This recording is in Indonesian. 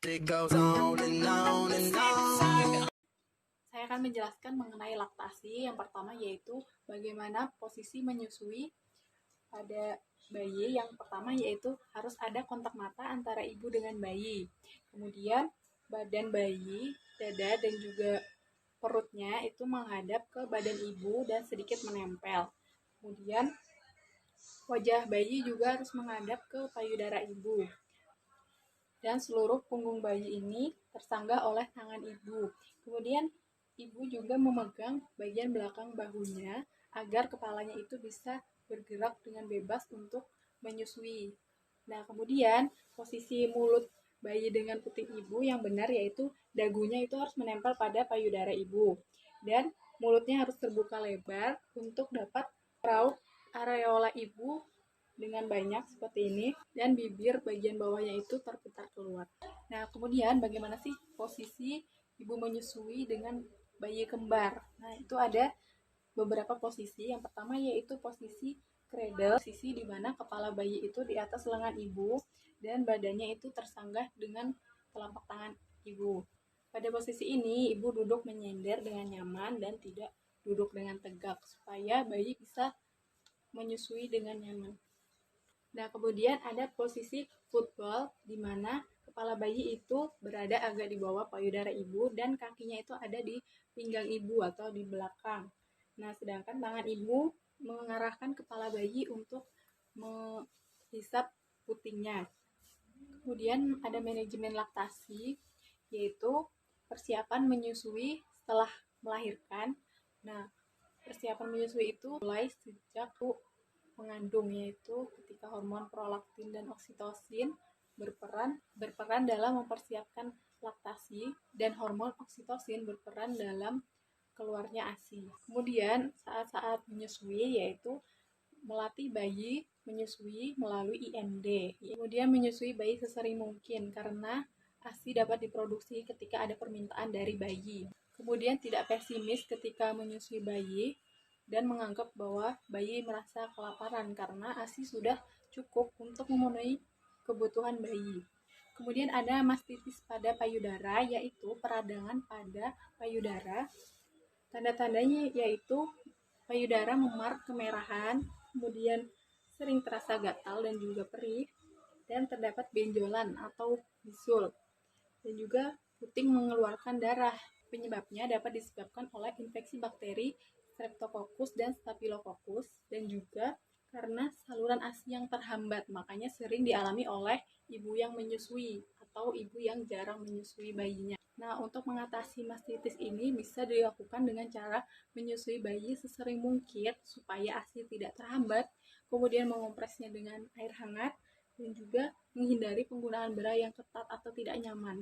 It goes on and on and on. Saya akan menjelaskan mengenai laktasi. Yang pertama yaitu bagaimana posisi menyusui pada bayi. Yang pertama yaitu harus ada kontak mata antara ibu dengan bayi. Kemudian badan bayi, dada dan juga perutnya itu menghadap ke badan ibu dan sedikit menempel. Kemudian wajah bayi juga harus menghadap ke payudara ibu. Dan seluruh punggung bayi ini tersanggah oleh tangan ibu. Kemudian ibu juga memegang bagian belakang bahunya agar kepalanya itu bisa bergerak dengan bebas untuk menyusui. Nah, kemudian posisi mulut bayi dengan puting ibu yang benar yaitu dagunya itu harus menempel pada payudara ibu. Dan mulutnya harus terbuka lebar untuk dapat meraup areola ibu dengan banyak seperti ini, dan bibir bagian bawahnya itu terputar keluar. Nah, kemudian bagaimana sih posisi ibu menyusui dengan bayi kembar? Nah, itu ada beberapa posisi. Yang pertama yaitu posisi cradle, posisi di mana kepala bayi itu di atas lengan ibu dan badannya itu tersanggah dengan telapak tangan ibu. Pada posisi ini, ibu duduk menyender dengan nyaman dan tidak duduk dengan tegak supaya bayi bisa menyusui dengan nyaman. Nah, kemudian ada posisi football di mana kepala bayi itu berada agak di bawah payudara ibu dan kakinya itu ada di pinggang ibu atau di belakang. Nah, sedangkan tangan ibu mengarahkan kepala bayi untuk menghisap putingnya. Kemudian ada manajemen laktasi, yaitu persiapan menyusui setelah melahirkan. Nah, persiapan menyusui itu mulai sejak mengandung, yaitu ketika hormon prolaktin dan oksitosin berperan dalam mempersiapkan laktasi dan hormon oksitosin berperan dalam keluarnya ASI. Kemudian saat-saat menyusui yaitu melatih bayi menyusui melalui IMD. Kemudian menyusui bayi sesering mungkin karena ASI dapat diproduksi ketika ada permintaan dari bayi. Kemudian tidak pesimis ketika menyusui bayi dan menganggap bahwa bayi merasa kelaparan karena ASI sudah cukup untuk memenuhi kebutuhan bayi. Kemudian ada mastitis pada payudara, yaitu peradangan pada payudara. Tanda-tandanya yaitu payudara memar kemerahan, kemudian sering terasa gatal dan juga perih, dan terdapat benjolan atau bisul, dan juga puting mengeluarkan darah. Penyebabnya dapat disebabkan oleh infeksi bakteri Streptococcus dan Staphylococcus, dan juga karena saluran ASI yang terhambat, makanya sering dialami oleh ibu yang menyusui atau ibu yang jarang menyusui bayinya. Nah, untuk mengatasi mastitis ini bisa dilakukan dengan cara menyusui bayi sesering mungkin supaya ASI tidak terhambat, kemudian mengompresnya dengan air hangat, dan juga menghindari penggunaan bra yang ketat atau tidak nyaman.